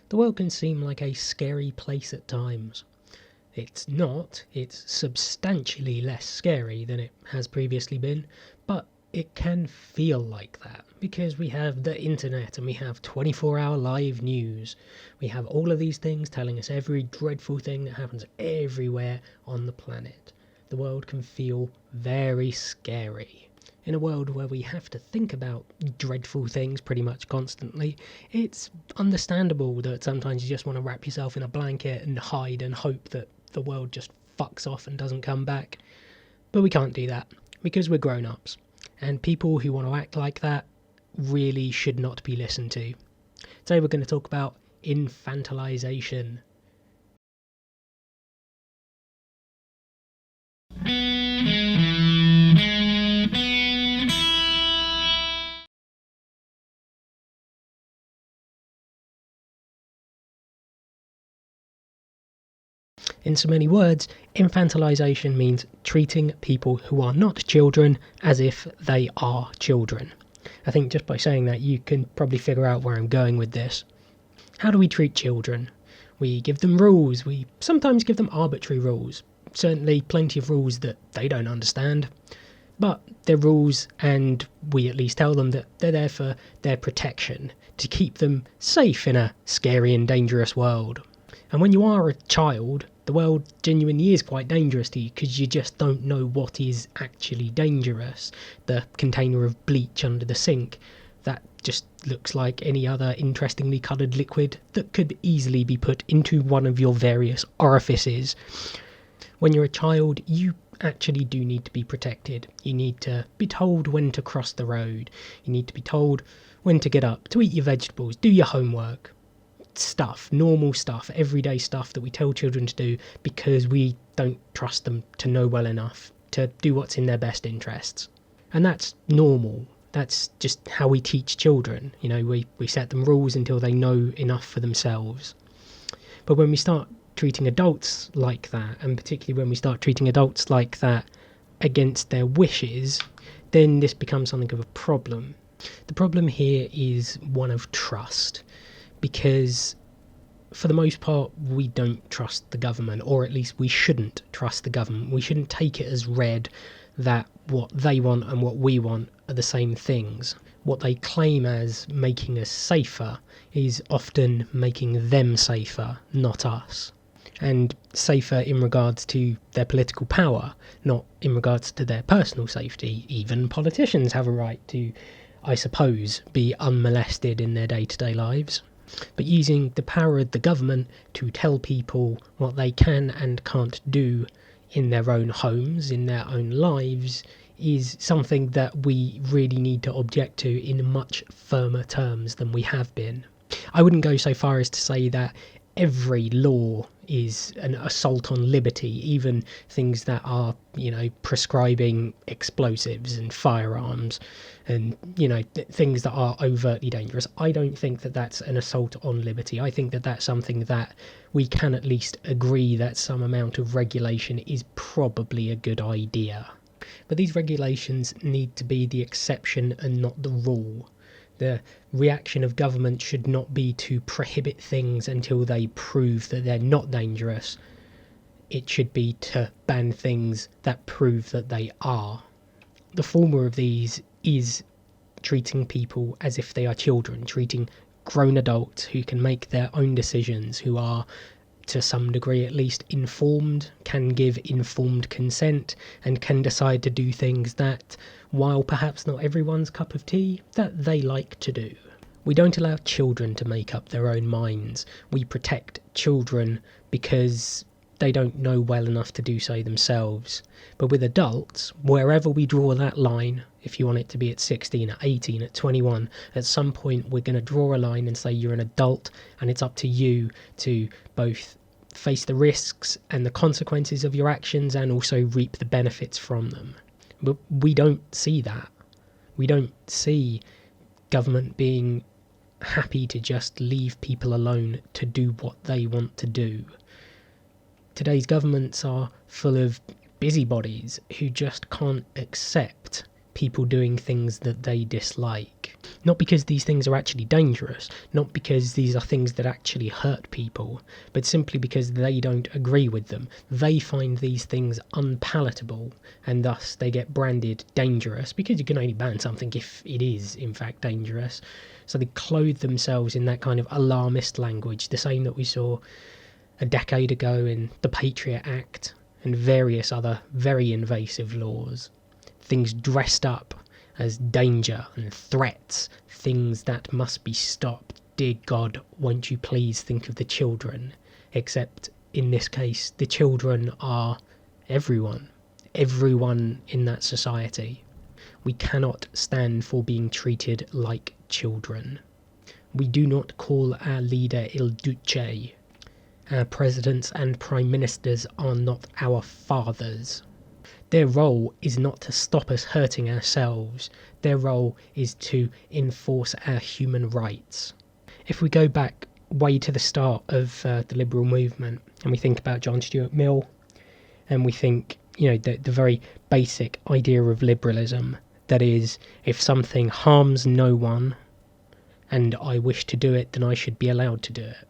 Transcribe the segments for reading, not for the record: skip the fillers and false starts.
The world can seem like a scary place at times. It's not, it's substantially less scary than it has previously been, but it can feel like that because we have the internet and we have 24-hour live news. We have all of these things telling us every dreadful thing that happens everywhere on the planet. The world can feel very scary. In a world where we have to think about dreadful things pretty much constantly, it's understandable that sometimes you just want to wrap yourself in a blanket and hide and hope that the world just fucks off and doesn't come back. But we can't do that because we're grown-ups, and people who want to act like that really should not be listened to. Today we're going to talk about infantilization. In so many words, infantilization means treating people who are not children as if they are children. I think just by saying that you can probably figure out where I'm going with this. How do we treat children? We give them rules. We sometimes give them arbitrary rules. Certainly plenty of rules that they don't understand. But they're rules, and we at least tell them that they're there for their protection, to keep them safe in a scary and dangerous world. And when you are a child, the world genuinely is quite dangerous to you because you just don't know what is actually dangerous. The container of bleach under the sink, that just looks like any other interestingly coloured liquid that could easily be put into one of your various orifices. When you're a child, you actually do need to be protected. You need to be told when to cross the road. You need to be told when to get up, to eat your vegetables, do your homework. Stuff, normal stuff, everyday stuff that we tell children to do because we don't trust them to know well enough to do what's in their best interests. And that's normal. That's just how we teach children. You know, we set them rules until they know enough for themselves. But when we start treating adults like that, and particularly when we start treating adults like that against their wishes, then this becomes something of a problem. The problem here is one of trust. Because for the most part we don't trust the government, or at least we shouldn't trust the government. We shouldn't take it as read that what they want and what we want are the same things. What they claim as making us safer is often making them safer, not us. And safer in regards to their political power, not in regards to their personal safety. Even politicians have a right to, I suppose, be unmolested in their day-to-day lives. But using the power of the government to tell people what they can and can't do in their own homes, in their own lives, is something that we really need to object to in much firmer terms than we have been. I wouldn't go so far as to say that every law is an assault on liberty, even things that are, prescribing explosives and firearms and, things that are overtly dangerous. I don't think that that's an assault on liberty. I think that that's something that we can at least agree that some amount of regulation is probably a good idea. But these regulations need to be the exception and not the rule. The reaction of government should not be to prohibit things until they prove that they're not dangerous. It should be to ban things that prove that they are. The former of these is treating people as if they are children, treating grown adults who can make their own decisions, who are, to some degree at least, informed, can give informed consent, and can decide to do things that, while perhaps not everyone's cup of tea, that they like to do. We don't allow children to make up their own minds. We protect children because they don't know well enough to do so themselves. But with adults, wherever we draw that line, if you want it to be at 16, at 18, at 21, at some point we're going to draw a line and say you're an adult and it's up to you to both face the risks and the consequences of your actions and also reap the benefits from them. But we don't see that. We don't see government being happy to just leave people alone to do what they want to do. Today's governments are full of busybodies who just can't accept people doing things that they dislike. Not because these things are actually dangerous, not because these are things that actually hurt people, but simply because they don't agree with them. They find these things unpalatable, and thus they get branded dangerous, because you can only ban something if it is in fact dangerous. So they clothe themselves in that kind of alarmist language, the same that we saw a decade ago in the Patriot Act and various other very invasive laws. Things dressed up as danger and threats, things that must be stopped. Dear God, won't you please think of the children? Except in this case, the children are everyone in that society. We cannot stand for being treated like children. We do not call our leader Il Duce. Our presidents and prime ministers are not our fathers. Their role is not to stop us hurting ourselves. Their role is to enforce our human rights. If we go back way to the start of the liberal movement, and we think about John Stuart Mill, and we think, the very basic idea of liberalism, that is, if something harms no one, and I wish to do it, then I should be allowed to do it,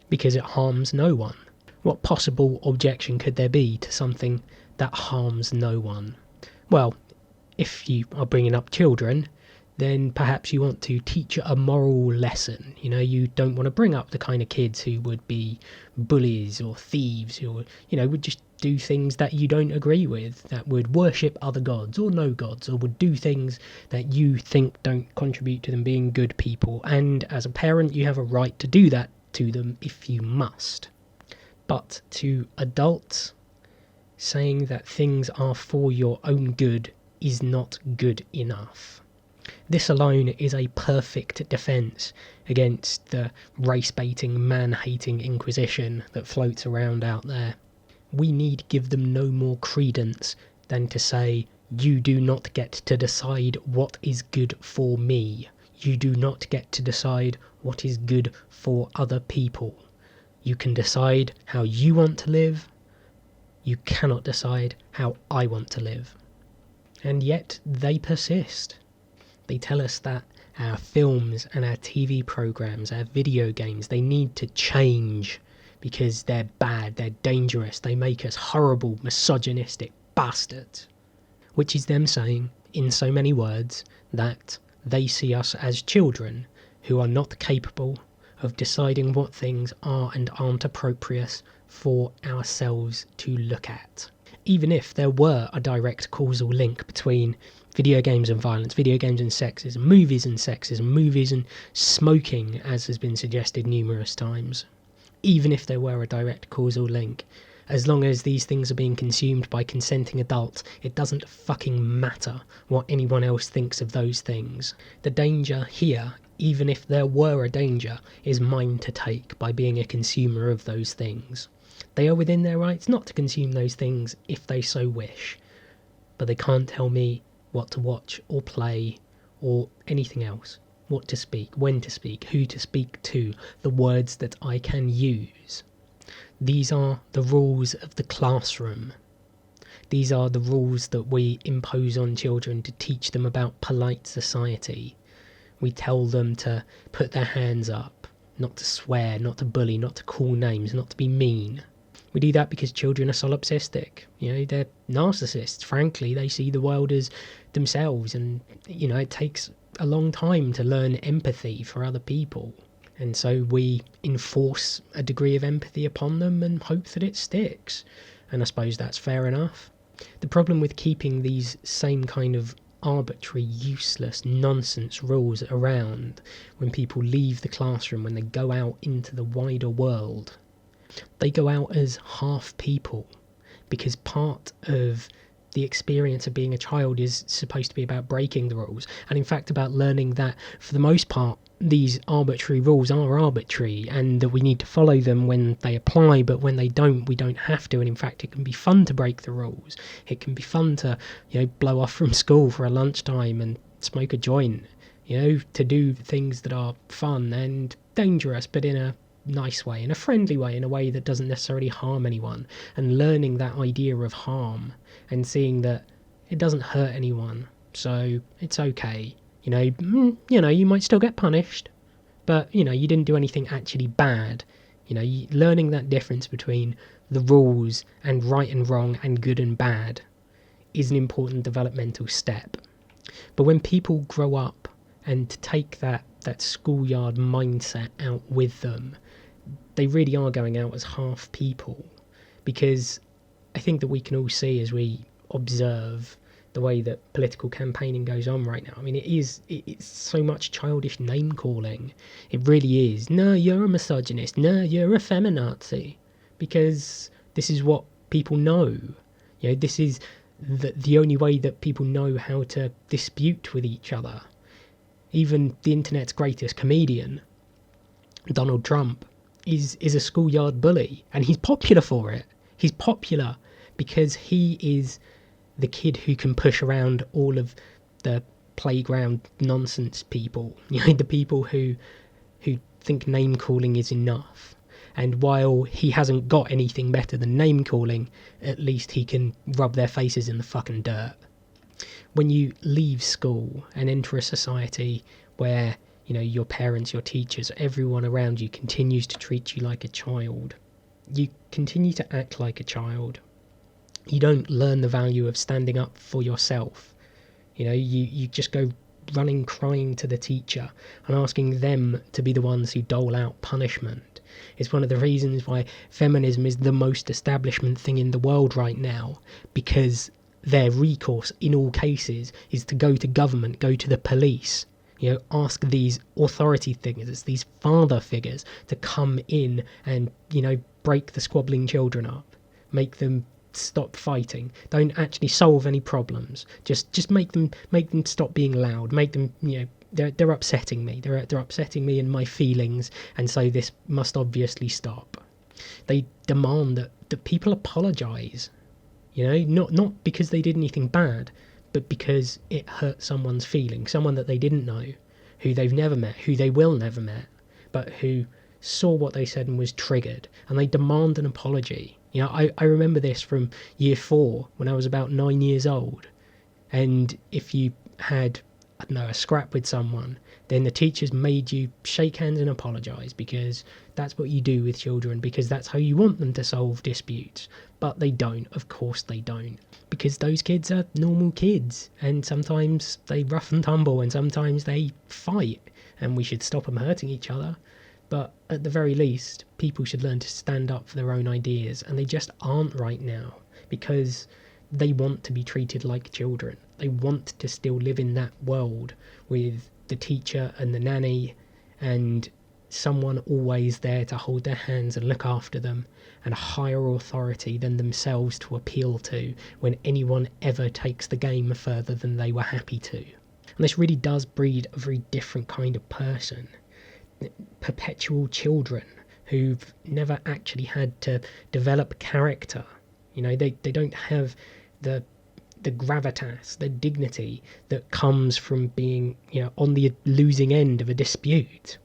because it harms no one. What possible objection could there be to something that harms no one? Well, if you are bringing up children, then perhaps you want to teach a moral lesson. You don't want to bring up the kind of kids who would be bullies or thieves, or would just do things that you don't agree with, that would worship other gods or no gods, or would do things that you think don't contribute to them being good people. And as a parent, you have a right to do that to them if you must. But to adults, saying that things are for your own good is not good enough. This alone is a perfect defence against the race-baiting, man-hating inquisition that floats around out there. We need give them no more credence than to say, you do not get to decide what is good for me. You do not get to decide what is good for other people. You can decide how you want to live. You cannot decide how I want to live. And yet they persist. They tell us that our films and our TV programs, our video games, they need to change because they're bad, they're dangerous, they make us horrible, misogynistic bastards. Which is them saying, in so many words, that they see us as children who are not capable of deciding what things are and aren't appropriate for ourselves to look at. Even if there were a direct causal link between video games and violence, video games and sexism, movies and smoking, as has been suggested numerous times. Even if there were a direct causal link, as long as these things are being consumed by consenting adults, it doesn't fucking matter what anyone else thinks of those things. The danger here, even if there were a danger, is mine to take by being a consumer of those things. They are within their rights not to consume those things if they so wish, but they can't tell me what to watch or play or anything else. What to speak, when to speak, who to speak to, the words that I can use. These are the rules of the classroom. These are the rules that we impose on children to teach them about polite society. We tell them to put their hands up, not to swear, not to bully, not to call names, not to be mean. We do that because children are solipsistic. They're narcissists. Frankly, they see the world as themselves, and it takes a long time to learn empathy for other people. And so we enforce a degree of empathy upon them and hope that it sticks. And I suppose that's fair enough. The problem with keeping these same kind of arbitrary, useless, nonsense rules around when people leave the classroom, when they go out into the wider world, they go out as half people, because part of the experience of being a child is supposed to be about breaking the rules, and in fact about learning that for the most part these arbitrary rules are arbitrary and that we need to follow them when they apply, but when they don't, we don't have to. And in fact, it can be fun to break the rules. It can be fun to blow off from school for a lunchtime and smoke a joint, to do things that are fun and dangerous, but in a nice way, in a friendly way, in a way that doesn't necessarily harm anyone. And learning that idea of harm and seeing that it doesn't hurt anyone, so it's okay. You might still get punished, but you didn't do anything actually bad. Learning that difference between the rules and right and wrong and good and bad is an important developmental step. But when people grow up and take that schoolyard mindset out with them, they really are going out as half people. Because I think that we can all see, as we observe the way that political campaigning goes on right now. I mean, it's so much childish name calling. It really is. No, you're a misogynist. No, you're a feminazi. Because this is what people know. This is the only way that people know how to dispute with each other. Even the internet's greatest comedian, Donald Trump, is a schoolyard bully, and he's popular for it. He's popular because he is the kid who can push around all of the playground nonsense people, the people who think name calling is enough. And while he hasn't got anything better than name calling, at least he can rub their faces in the fucking dirt. When you leave school and enter a society where your parents, your teachers, everyone around you continues to treat you like a child, you continue to act like a child. You don't learn the value of standing up for yourself. You just go running crying to the teacher and asking them to be the ones who dole out punishment. It's one of the reasons why feminism is the most establishment thing in the world right now, because their recourse in all cases is to go to government, go to the police, ask these authority figures, these father figures, to come in and break the squabbling children up, make them stop fighting. Don't actually solve any problems. Just make them stop being loud. Make them they're upsetting me. They're upsetting me and my feelings, and so this must obviously stop. They demand that people apologise. Not because they did anything bad, but because it hurt someone's feelings, someone that they didn't know, who they've never met, who they will never met, but who saw what they said and was triggered, and they demand an apology. I remember this from year 4 when I was about 9 years old, and if you had, a scrap with someone, then the teachers made you shake hands and apologise, because that's what you do with children, because that's how you want them to solve disputes. But they don't, of course they don't, because those kids are normal kids, and sometimes they rough and tumble, and sometimes they fight, and we should stop them hurting each other. But at the very least, people should learn to stand up for their own ideas, and they just aren't right now, because they want to be treated like children. They want to still live in that world with the teacher and the nanny and someone always there to hold their hands and look after them, and a higher authority than themselves to appeal to when anyone ever takes the game further than they were happy to. And this really does breed a very different kind of person. Perpetual children who've never actually had to develop character. They don't have the gravitas, the dignity that comes from being on the losing end of a dispute.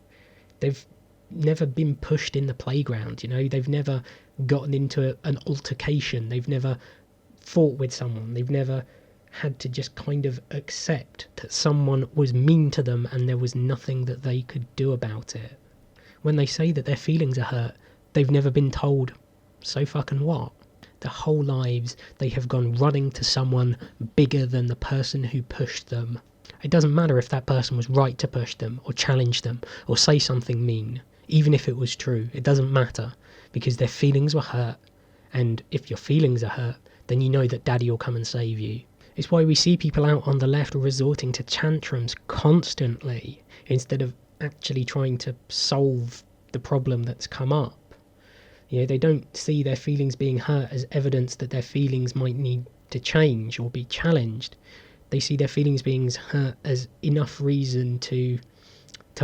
They've never been pushed in the playground. They've never gotten into an altercation. They've never fought with someone. They've never had to just kind of accept that someone was mean to them and there was nothing that they could do about it. When they say that their feelings are hurt, they've never been told, so fucking what? Their whole lives they have gone running to someone bigger than the person who pushed them. It doesn't matter if that person was right to push them or challenge them or say something mean. Even if it was true, it doesn't matter, because their feelings were hurt, and if your feelings are hurt, then you know that daddy will come and save you. It's why we see people out on the left resorting to tantrums constantly instead of actually trying to solve the problem that's come up. They don't see their feelings being hurt as evidence that their feelings might need to change or be challenged. They see their feelings being hurt as enough reason to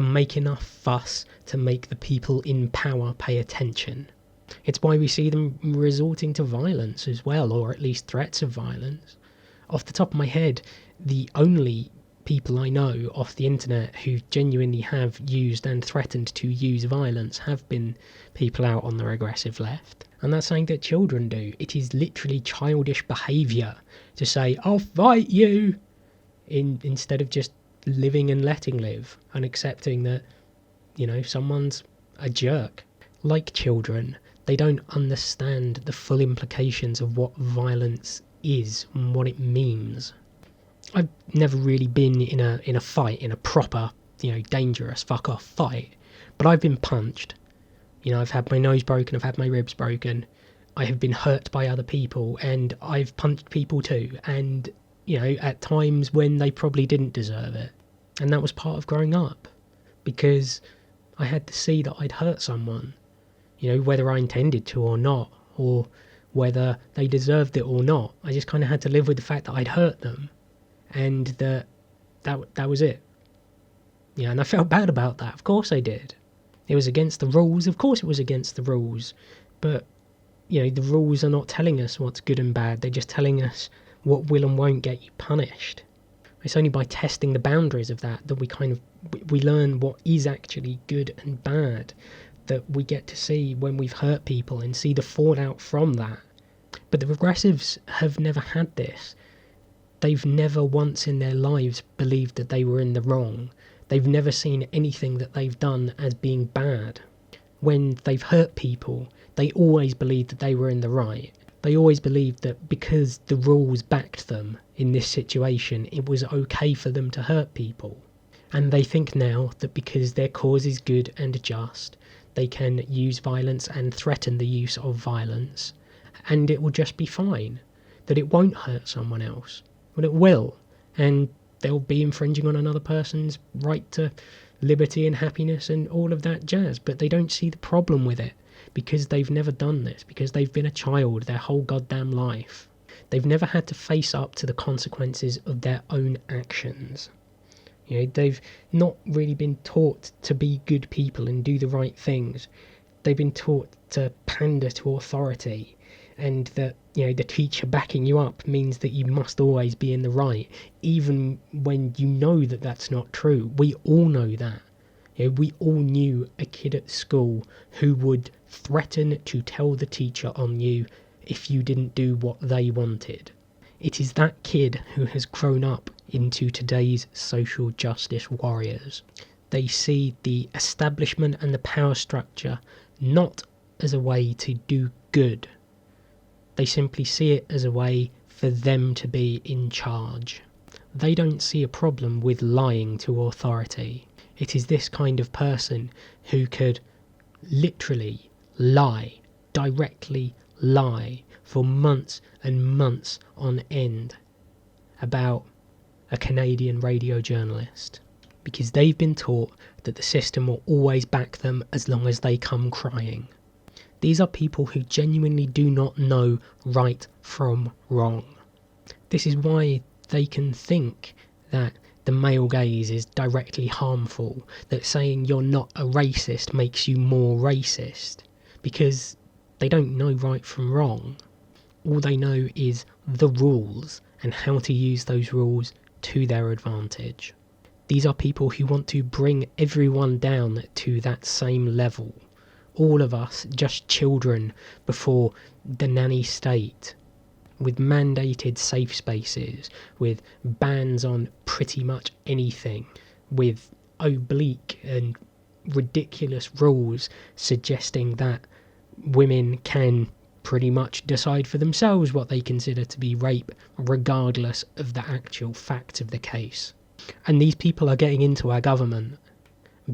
make enough fuss to make the people in power pay attention. It's why we see them resorting to violence as well, or at least threats of violence. Off the top of my head, the only people I know off the internet who genuinely have used and threatened to use violence have been people out on the regressive left. And that's something that children do. It is literally childish behaviour to say, I'll fight you, instead of just living and letting live, and accepting that, someone's a jerk. Like children, they don't understand the full implications of what violence is and what it means. I've never really been in a fight, in a proper, dangerous fuck off fight, but I've been punched. I've had my nose broken, I've had my ribs broken, I have been hurt by other people, and I've punched people too, and at times when they probably didn't deserve it. And that was part of growing up, because I had to see that I'd hurt someone, whether I intended to or not, or whether they deserved it or not. I just kind of had to live with the fact that I'd hurt them, and that was it. And I felt bad about that. Of course I did. It was against the rules. Of course it was against the rules. But, the rules are not telling us what's good and bad. They're just telling us what will and won't get you punished. It's only by testing the boundaries of that we learn what is actually good and bad, that we get to see when we've hurt people and see the fallout from that. But the regressives have never had this. They've never once in their lives believed that they were in the wrong. They've never seen anything that they've done as being bad. When they've hurt people, they always believed that they were in the right. They always believed that because the rules backed them in this situation, it was okay for them to hurt people. And they think now that because their cause is good and just, they can use violence and threaten the use of violence, and it will just be fine. That it won't hurt someone else. Well, it will, and they'll be infringing on another person's right to liberty and happiness and all of that jazz, but they don't see the problem with it, because they've never done this, because they've been a child their whole goddamn life. They've never had to face up to the consequences of their own actions. They've not really been taught to be good people and do the right things. They've been taught to pander to authority, and that the teacher backing you up means that you must always be in the right, even when you know that that's not true. We all know that. We all knew a kid at school who would threaten to tell the teacher on you if you didn't do what they wanted. It is that kid who has grown up into today's social justice warriors. They see the establishment and the power structure not as a way to do good. They simply see it as a way for them to be in charge. They don't see a problem with lying to authority. It is this kind of person who could literally lie, directly lie, for months and months on end about a Canadian radio journalist, because they've been taught that the system will always back them as long as they come crying. These are people who genuinely do not know right from wrong. This is why they can think that the male gaze is directly harmful, that saying you're not a racist makes you more racist, because they don't know right from wrong. All they know is the rules and how to use those rules to their advantage. These are people who want to bring everyone down to that same level. All of us just children before the nanny state, with mandated safe spaces, with bans on pretty much anything, with oblique and ridiculous rules suggesting that women can pretty much decide for themselves what they consider to be rape, regardless of the actual facts of the case. And these people are getting into our government.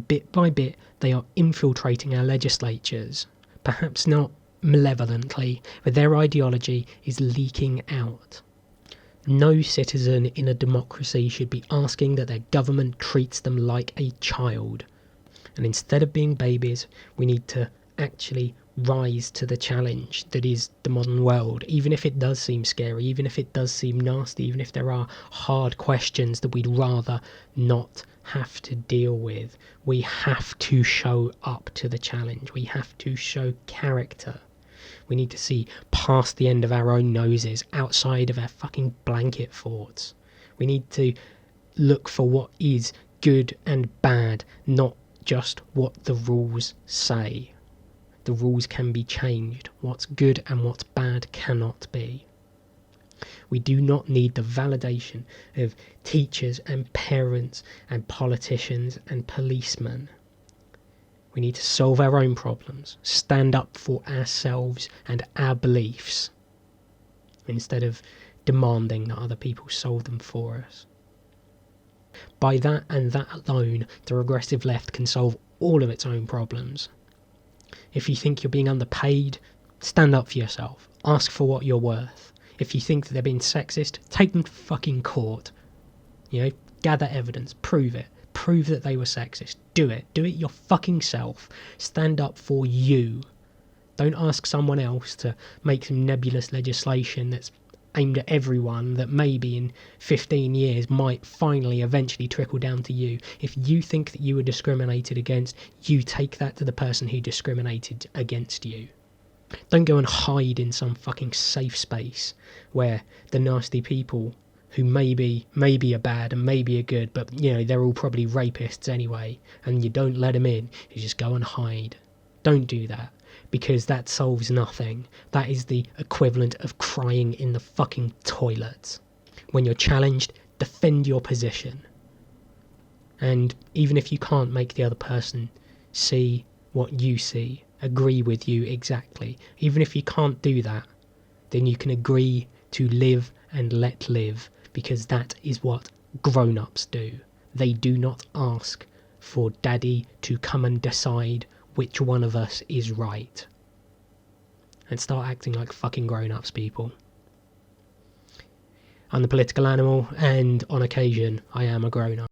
Bit by bit, they are infiltrating our legislatures. Perhaps not malevolently, but their ideology is leaking out. No citizen in a democracy should be asking that their government treats them like a child. And instead of being babies, we need to actually rise to the challenge that is the modern world, even if it does seem scary, even if it does seem nasty, even if there are hard questions that we'd rather not have to deal with. We have to show up to the challenge. We have to show character. We need to see past the end of our own noses, outside of our fucking blanket forts. We need to look for what is good and bad, not just what the rules say. The rules can be changed. What's good and what's bad cannot be. We do not need the validation of teachers and parents and politicians and policemen. We need to solve our own problems, stand up for ourselves and our beliefs, instead of demanding that other people solve them for us. By that and that alone, the regressive left can solve all of its own problems. If you think you're being underpaid, stand up for yourself. Ask for what you're worth. If you think that they're being sexist, take them to fucking court. Gather evidence, prove it. Prove that they were sexist. Do it. Do it your fucking self. Stand up for you. Don't ask someone else to make some nebulous legislation that's aimed at everyone that maybe in 15 years might finally eventually trickle down to you. If you think that you were discriminated against, you take that to the person who discriminated against you. Don't go and hide in some fucking safe space where the nasty people who maybe are bad and maybe are good, but they're all probably rapists anyway, and you don't let them in. You just go and hide. Don't do that, because that solves nothing. That is the equivalent of crying in the fucking toilet. When you're challenged, defend your position. And even if you can't make the other person see what you see, agree with you exactly, even if you can't do that, then you can agree to live and let live, because that is what grown-ups do. They do not ask for daddy to come and decide which one of us is right. And start acting like fucking grown-ups, people. I'm the political animal, and on occasion I am a grown-up.